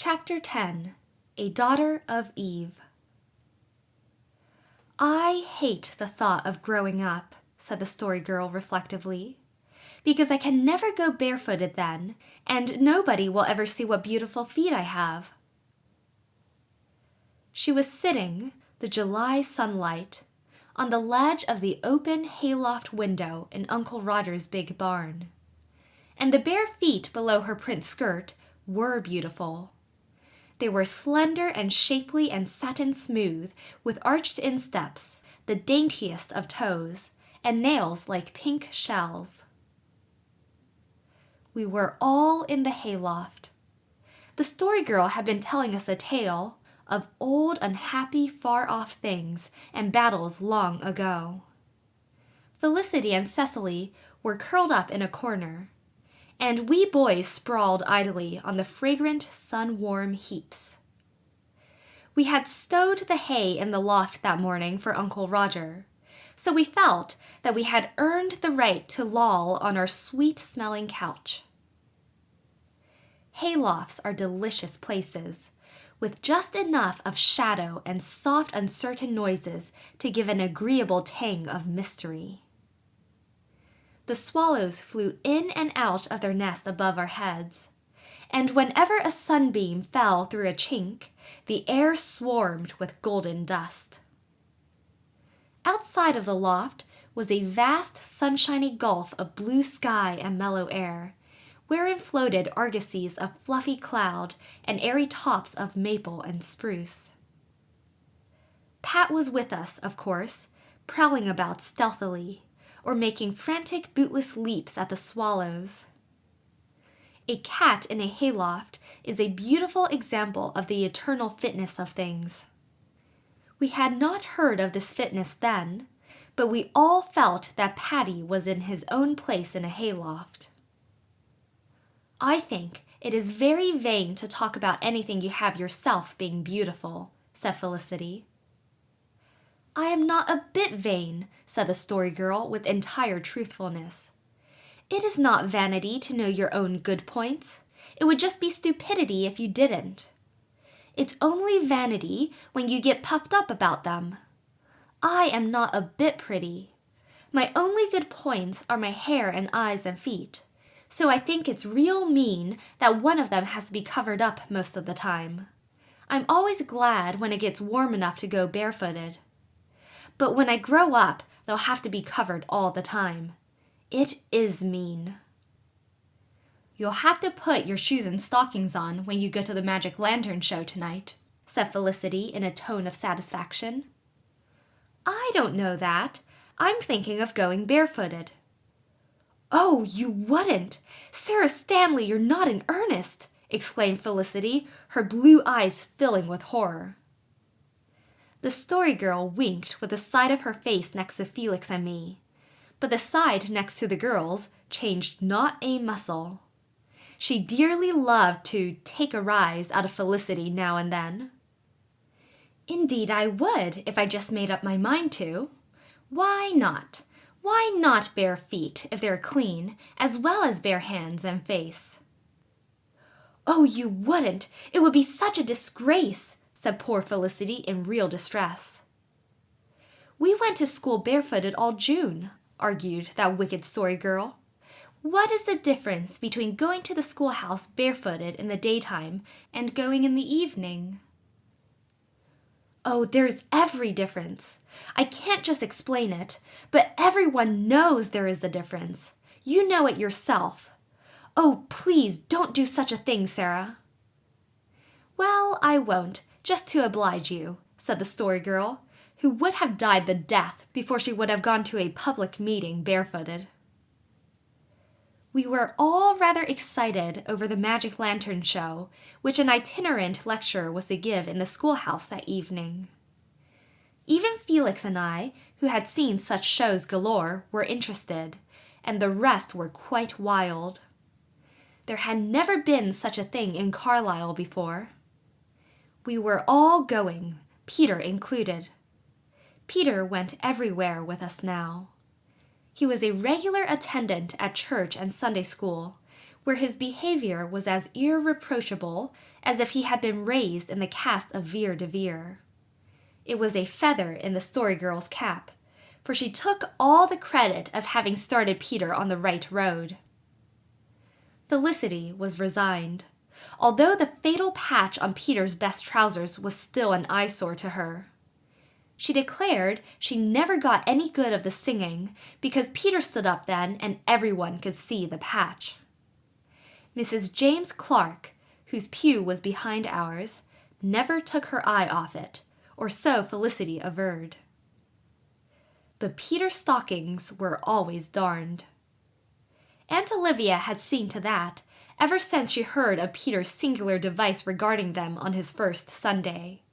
Chapter 10. A Daughter of Eve. I hate the thought of growing up, said the Story Girl reflectively, because I can never go barefooted then, and nobody will ever see what beautiful feet I have. She was sitting, the July sunlight, on the ledge of the open hayloft window in Uncle Roger's big barn, and the bare feet below her print skirt were beautiful. They were slender and shapely and satin smooth, with arched insteps, the daintiest of toes, and nails like pink shells. We were all in the hayloft. The Story Girl had been telling us a tale of old, unhappy, far-off things and battles long ago. Felicity and Cecily were curled up in a corner, and we boys sprawled idly on the fragrant, sun-warm heaps. We had stowed the hay in the loft that morning for Uncle Roger, so we felt that we had earned the right to loll on our sweet-smelling couch. Haylofts are delicious places, with just enough of shadow and soft, uncertain noises to give an agreeable tang of mystery. The swallows flew in and out of their nest above our heads, and whenever a sunbeam fell through a chink, the air swarmed with golden dust. Outside of the loft was a vast sunshiny gulf of blue sky and mellow air, wherein floated argosies of fluffy cloud and airy tops of maple and spruce. Pat was with us, of course, prowling about stealthily, or making frantic bootless leaps at the swallows. A cat in a hayloft is a beautiful example of the eternal fitness of things. We had not heard of this fitness then, but we all felt that Paddy was in his own place in a hayloft. I think it is very vain to talk about anything you have yourself being beautiful, said Felicity. I am not a bit vain, said the Story Girl with entire truthfulness. It is not vanity to know your own good points. It would just be stupidity if you didn't. It's only vanity when you get puffed up about them. I am not a bit pretty. My only good points are my hair and eyes and feet, so I think it's real mean that one of them has to be covered up most of the time. I'm always glad when it gets warm enough to go barefooted. But when I grow up, they'll have to be covered all the time. It is mean. You'll have to put your shoes and stockings on when you go to the magic lantern show tonight, said Felicity in a tone of satisfaction. I don't know that. I'm thinking of going barefooted. Oh, you wouldn't! Sarah Stanley, you're not in earnest! Exclaimed Felicity, her blue eyes filling with horror. The Story Girl winked with the side of her face next to Felix and me, but the side next to the girls changed not a muscle. She dearly loved to take a rise out of Felicity now and then. Indeed I would, if I just made up my mind to. Why not? Why not bare feet, if they're clean, as well as bare hands and face? Oh, you wouldn't! It would be such a disgrace, said poor Felicity in real distress. We went to school barefooted all June, argued that wicked Story Girl. What is the difference between going to the schoolhouse barefooted in the daytime and going in the evening? Oh, there's every difference. I can't just explain it, but everyone knows there is a difference. You know it yourself. Oh, please don't do such a thing, Sarah. Well, I won't, just to oblige you, said the Story Girl, who would have died the death before she would have gone to a public meeting barefooted. We were all rather excited over the magic lantern show, which an itinerant lecturer was to give in the schoolhouse that evening. Even Felix and I, who had seen such shows galore, were interested, and the rest were quite wild. There had never been such a thing in Carlisle before. We were all going, Peter included. Peter went everywhere with us now. He was a regular attendant at church and Sunday school, where his behavior was as irreproachable as if he had been raised in the cast of Vere de Vere. It was a feather in the Story Girl's cap, for she took all the credit of having started Peter on the right road. Felicity was resigned, although the fatal patch on Peter's best trousers was still an eyesore to her. She declared she never got any good of the singing because Peter stood up then and everyone could see the patch. Mrs. James Clark, whose pew was behind ours, never took her eye off it, or so Felicity averred. But Peter's stockings were always darned. Aunt Olivia had seen to that ever since she heard of Peter's singular device regarding them on his first Sunday.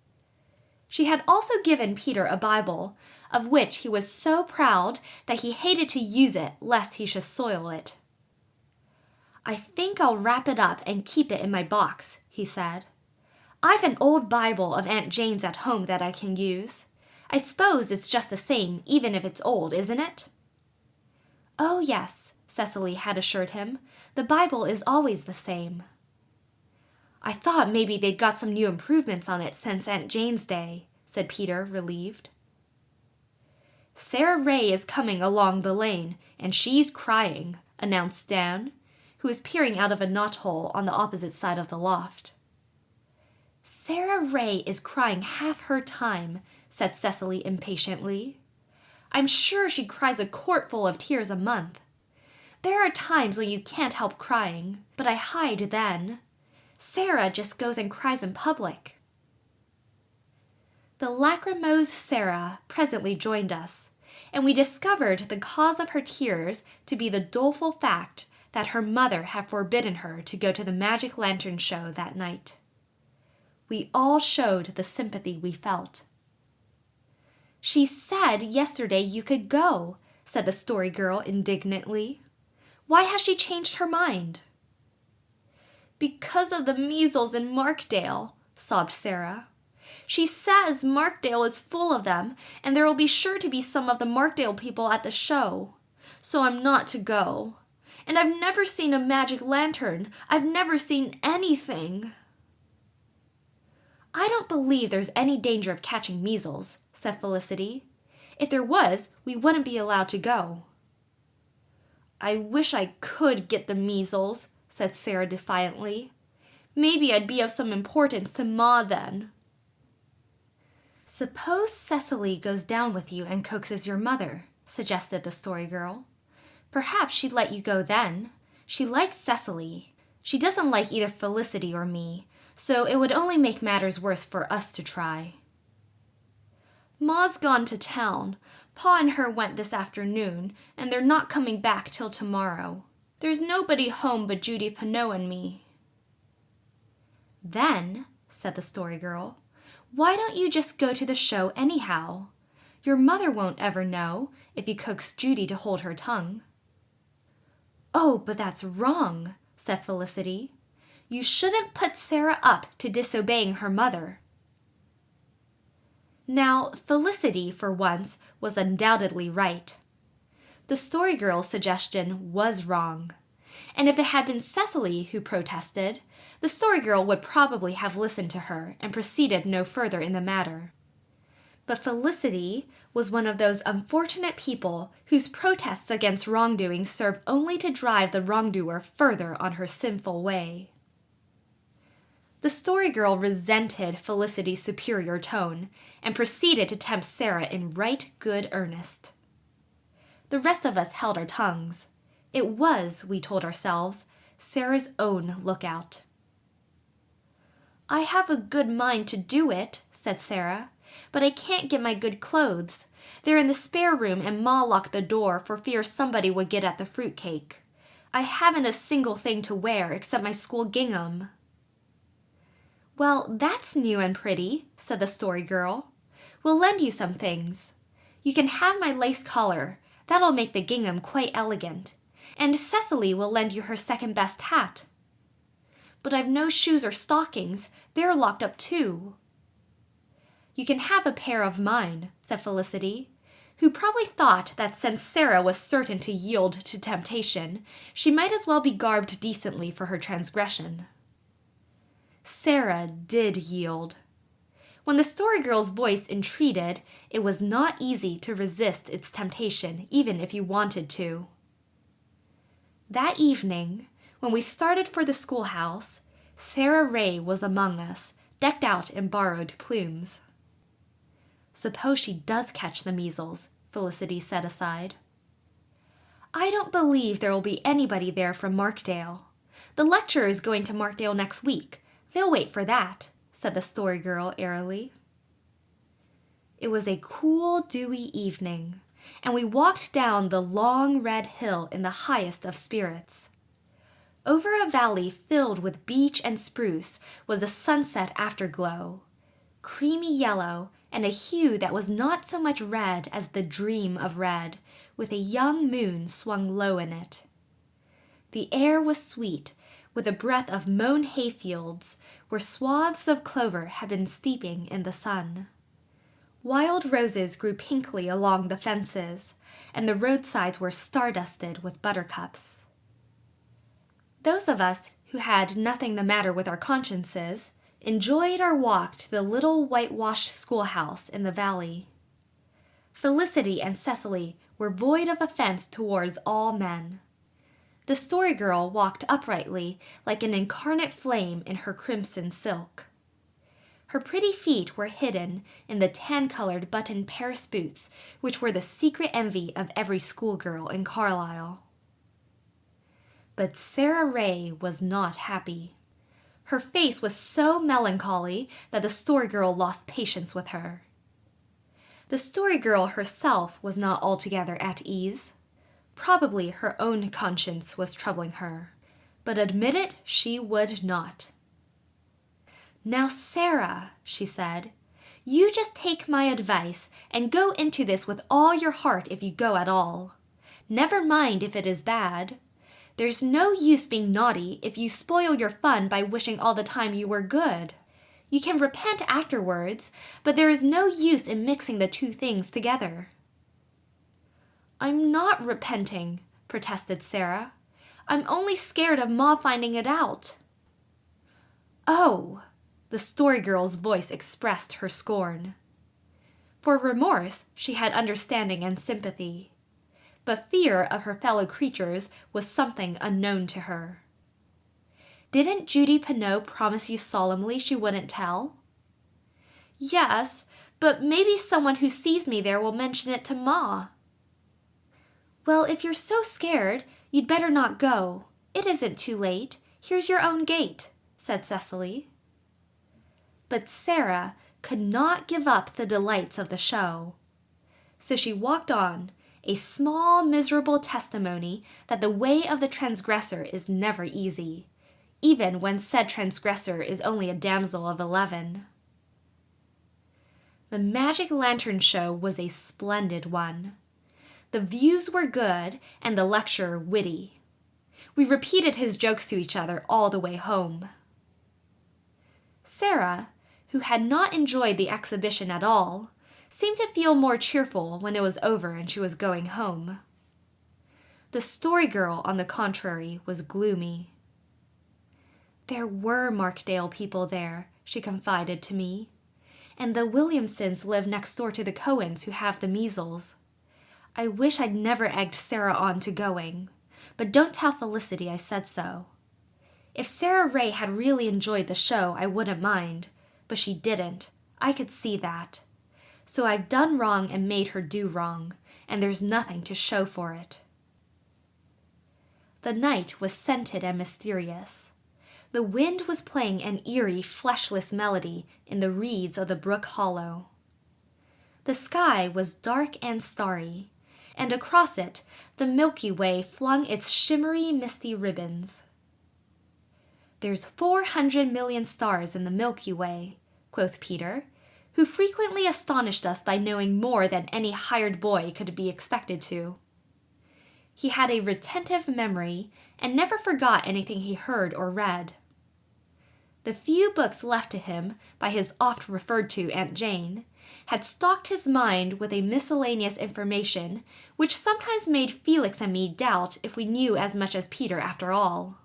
She had also given Peter a Bible, of which he was so proud that he hated to use it lest he should soil it. "I think I'll wrap it up and keep it in my box," he said. "I've an old Bible of Aunt Jane's at home that I can use. I suppose it's just the same, even if it's old, isn't it?" "Oh, yes," Cecily had assured him. "The Bible is always the same." "I thought maybe they'd got some new improvements on it since Aunt Jane's day," said Peter, relieved. "Sarah Ray is coming along the lane, and she's crying," announced Dan, who was peering out of a knothole on the opposite side of the loft. "Sarah Ray is crying half her time," said Cecily impatiently. "I'm sure she cries a quart full of tears a month. There are times when you can't help crying, but I hide then. Sarah just goes and cries in public." The lachrymose Sarah presently joined us, and we discovered the cause of her tears to be the doleful fact that her mother had forbidden her to go to the magic lantern show that night. We all showed the sympathy we felt. "She said yesterday you could go," said the Story Girl indignantly. "Why has she changed her mind?" "Because of the measles in Markdale," sobbed Sarah. "She says Markdale is full of them, and there will be sure to be some of the Markdale people at the show. So I'm not to go. And I've never seen a magic lantern. I've never seen anything." "I don't believe there's any danger of catching measles," said Felicity. "If there was, we wouldn't be allowed to go." "I wish I could get the measles," said Sarah defiantly. "Maybe I'd be of some importance to Ma then." "Suppose Cecily goes down with you and coaxes your mother," suggested the Story Girl. "Perhaps she'd let you go then. She likes Cecily. She doesn't like either Felicity or me, so it would only make matters worse for us to try." "Ma's gone to town. Pa and her went this afternoon, and they're not coming back till tomorrow. There's nobody home but Judy Pineau and me." "Then," said the Story Girl, "why don't you just go to the show anyhow? Your mother won't ever know if you coax Judy to hold her tongue." "Oh, but that's wrong," said Felicity. "You shouldn't put Sarah up to disobeying her mother." Now, Felicity, for once, was undoubtedly right. The Story Girl's suggestion was wrong, and if it had been Cecily who protested, the Story Girl would probably have listened to her and proceeded no further in the matter. But Felicity was one of those unfortunate people whose protests against wrongdoing serve only to drive the wrongdoer further on her sinful way. The Story Girl resented Felicity's superior tone and proceeded to tempt Sarah in right good earnest. The rest of us held our tongues. It was, we told ourselves, Sarah's own lookout. "I have a good mind to do it," said Sarah, "but I can't get my good clothes. They're in the spare room and Ma locked the door for fear somebody would get at the fruitcake. I haven't a single thing to wear except my school gingham." "Well, that's new and pretty," said the Story Girl. "We'll lend you some things. You can have my lace collar. That'll make the gingham quite elegant. And Cecily will lend you her second-best hat." "But I've no shoes or stockings. They're locked up too." "You can have a pair of mine," said Felicity. who probably thought that since Sarah was certain to yield to temptation, she might as well be garbed decently for her transgression. Sarah did yield. When the Story Girl's voice entreated, it was not easy to resist its temptation, even if you wanted to. That evening, when we started for the schoolhouse, Sarah Ray was among us, decked out in borrowed plumes. "Suppose she does catch the measles," Felicity said aside. "I don't believe there will be anybody there from Markdale. The lecturer is going to Markdale next week. They'll wait for that," said the Story Girl airily. It was a cool, dewy evening, and we walked down the long red hill in the highest of spirits. Over a valley filled with beech and spruce was a sunset afterglow, creamy yellow and a hue that was not so much red as the dream of red, with a young moon swung low in it. The air was sweet, with a breath of mown hayfields where swaths of clover had been steeping in the sun. Wild roses grew pinkly along the fences, and the roadsides were star-dusted with buttercups. Those of us who had nothing the matter with our consciences enjoyed our walk to the little whitewashed schoolhouse in the valley. Felicity and Cecily were void of offense towards all men. The Story Girl walked uprightly like an incarnate flame in her crimson silk. Her pretty feet were hidden in the tan-colored buttoned Paris boots which were the secret envy of every schoolgirl in Carlisle. But Sarah Ray was not happy. Her face was so melancholy that the Story Girl lost patience with her. The Story Girl herself was not altogether at ease. Probably her own conscience was troubling her, but admit it she would not. "Now, Sarah," she said, "you just take my advice and go into this with all your heart if you go at all. Never mind if it is bad. There's no use being naughty if you spoil your fun by wishing all the time you were good. You can repent afterwards, but there is no use in mixing the two things together." "I'm not repenting," protested Sarah. "I'm only scared of Ma finding it out." "Oh!" The Story Girl's voice expressed her scorn. For remorse she had understanding and sympathy, but fear of her fellow creatures was something unknown to her. "Didn't Judy Pineau promise you solemnly she wouldn't tell?" "Yes, but maybe someone who sees me there will mention it to Ma." "Well, if you're so scared, you'd better not go. It isn't too late. Here's your own gate," said Cecily. But Sarah could not give up the delights of the show. So she walked on, a small, miserable testimony that the way of the transgressor is never easy, even when said transgressor is only a damsel of 11. The Magic Lantern Show was a splendid one. The views were good and the lecturer witty. We repeated his jokes to each other all the way home. Sarah, who had not enjoyed the exhibition at all, seemed to feel more cheerful when it was over and she was going home. The Story Girl, on the contrary, was gloomy. "There were Markdale people there," she confided to me, "and the Williamsons live next door to the Cohens who have the measles. I wish I'd never egged Sarah on to going, but don't tell Felicity I said so. If Sarah Ray had really enjoyed the show, I wouldn't mind, but she didn't. I could see that. So I've done wrong and made her do wrong, and there's nothing to show for it." The night was scented and mysterious. The wind was playing an eerie, fleshless melody in the reeds of the brook hollow. The sky was dark and starry, and across it the Milky Way flung its shimmery, misty ribbons. "There's 400 million stars in the Milky Way," quoth Peter, who frequently astonished us by knowing more than any hired boy could be expected to. He had a retentive memory and never forgot anything he heard or read. The few books left to him by his oft-referred-to Aunt Jane had stocked his mind with a miscellaneous information which sometimes made Felix and me doubt if we knew as much as Peter after all.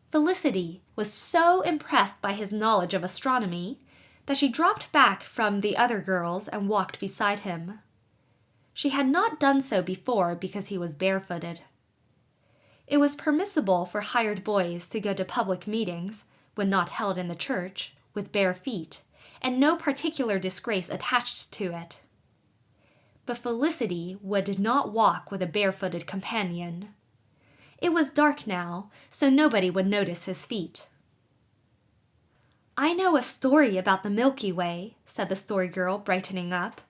Felicity was so impressed by his knowledge of astronomy that she dropped back from the other girls and walked beside him. She had not done so before because he was barefooted. It was permissible for hired boys to go to public meetings, when not held in the church, with bare feet, and no particular disgrace attached to it. But Felicity would not walk with a barefooted companion. It was dark now, so nobody would notice his feet. "I know a story about the Milky Way," said the Story Girl, brightening up.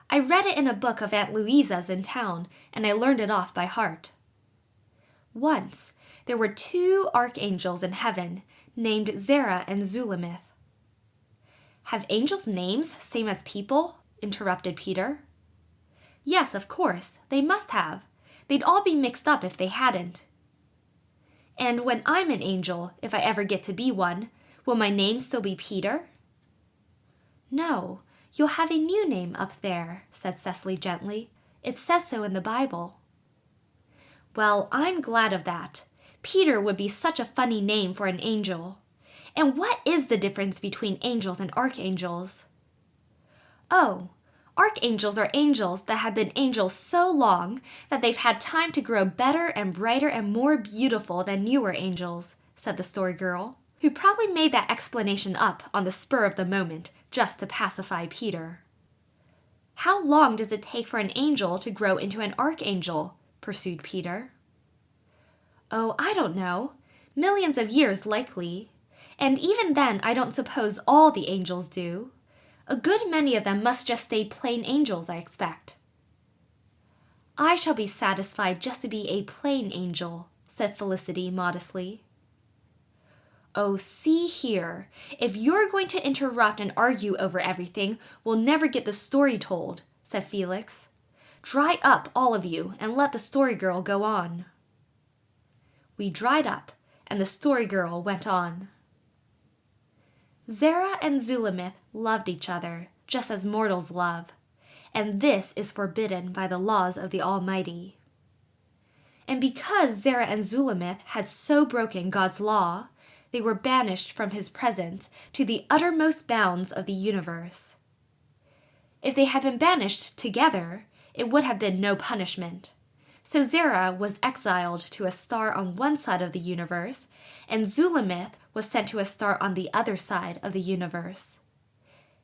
"I read it in a book of Aunt Louisa's in town, and I learned it off by heart. Once there were 2 archangels in heaven named Zerah and Zulamith." "Have angels names same as people?" interrupted Peter. "Yes, of course, they must have. They'd all be mixed up if they hadn't." "And when I'm an angel, if I ever get to be one, will my name still be Peter?" "No, you'll have a new name up there," said Cecily gently. "It says so in the Bible." "Well, I'm glad of that. Peter would be such a funny name for an angel. And what is the difference between angels and archangels?" "Oh, archangels are angels that have been angels so long that they've had time to grow better and brighter and more beautiful than newer angels," said the Story Girl, who probably made that explanation up on the spur of the moment just to pacify Peter. "How long does it take for an angel to grow into an archangel?" pursued Peter. "Oh, I don't know. Millions of years, likely. And even then, I don't suppose all the angels do. A good many of them must just stay plain angels, I expect." "I shall be satisfied just to be a plain angel," said Felicity modestly. "Oh, see here. If you're going to interrupt and argue over everything, we'll never get the story told," said Felix. "Dry up, all of you, and let the Story Girl go on." We dried up, and the Story Girl went on. "Zerah and Zulamith loved each other, just as mortals love, and this is forbidden by the laws of the Almighty. And because Zerah and Zulamith had so broken God's law, they were banished from his presence to the uttermost bounds of the universe. If they had been banished together, it would have been no punishment. So Zerah was exiled to a star on one side of the universe, and Zulamith was sent to a star on the other side of the universe.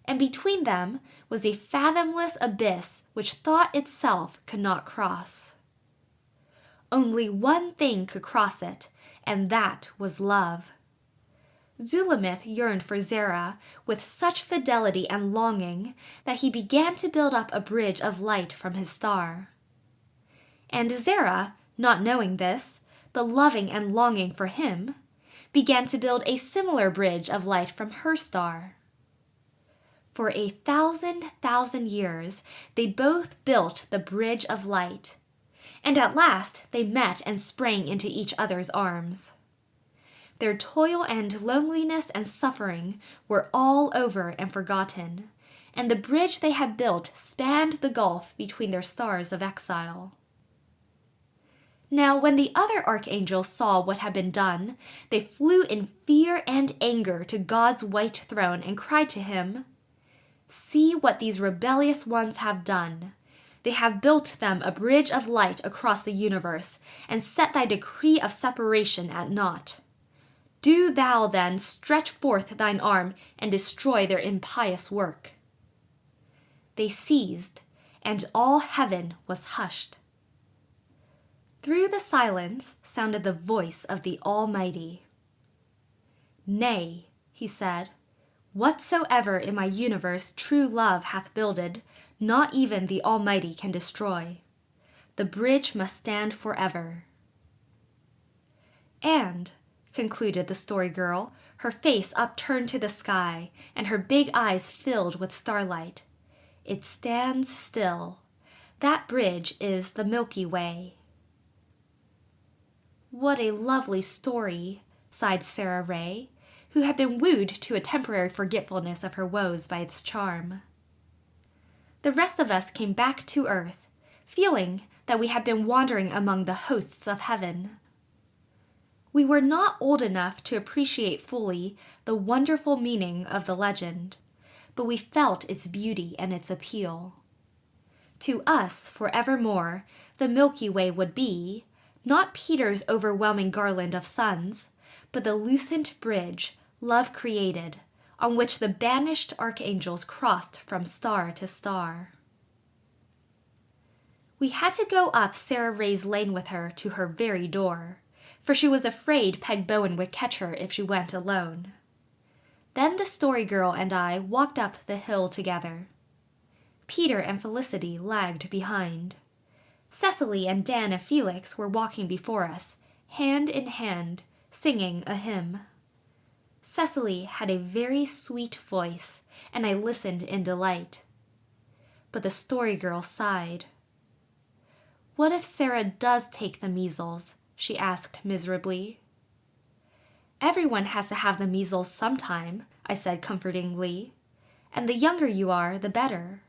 And between them was a fathomless abyss which thought itself could not cross. Only one thing could cross it, and that was love. Zulamith yearned for Zerah with such fidelity and longing that he began to build up a bridge of light from his star. And Zerah, not knowing this, but loving and longing for him, began to build a similar bridge of light from her star. For 1,000 years they both built the bridge of light, and at last they met and sprang into each other's arms. Their toil and loneliness and suffering were all over and forgotten, and the bridge they had built spanned the gulf between their stars of exile. Now when the other archangels saw what had been done, they flew in fear and anger to God's white throne and cried to him, "See what these rebellious ones have done. They have built them a bridge of light across the universe and set thy decree of separation at naught. Do thou then stretch forth thine arm and destroy their impious work." They ceased, and all heaven was hushed. Through the silence sounded the voice of the Almighty. "Nay," he said, "whatsoever in my universe true love hath builded, not even the Almighty can destroy. The bridge must stand forever." "And," concluded the Story Girl, her face upturned to the sky and her big eyes filled with starlight, "it stands still. That bridge is the Milky Way." "What a lovely story," sighed Sarah Ray, who had been wooed to a temporary forgetfulness of her woes by its charm. The rest of us came back to earth, feeling that we had been wandering among the hosts of heaven. We were not old enough to appreciate fully the wonderful meaning of the legend, but we felt its beauty and its appeal. To us, forevermore, the Milky Way would be, not Peter's overwhelming garland of suns, but the lucent bridge love created, on which the banished archangels crossed from star to star. We had to go up Sarah Ray's lane with her to her very door, for she was afraid Peg Bowen would catch her if she went alone. Then the Story Girl and I walked up the hill together. Peter and Felicity lagged behind. Cecily and Dan and Felix were walking before us, hand in hand, singing a hymn. Cecily had a very sweet voice, and I listened in delight. But the Story Girl sighed. "What if Sarah does take the measles?" she asked miserably. "Everyone has to have the measles sometime," I said comfortingly, "and the younger you are, the better."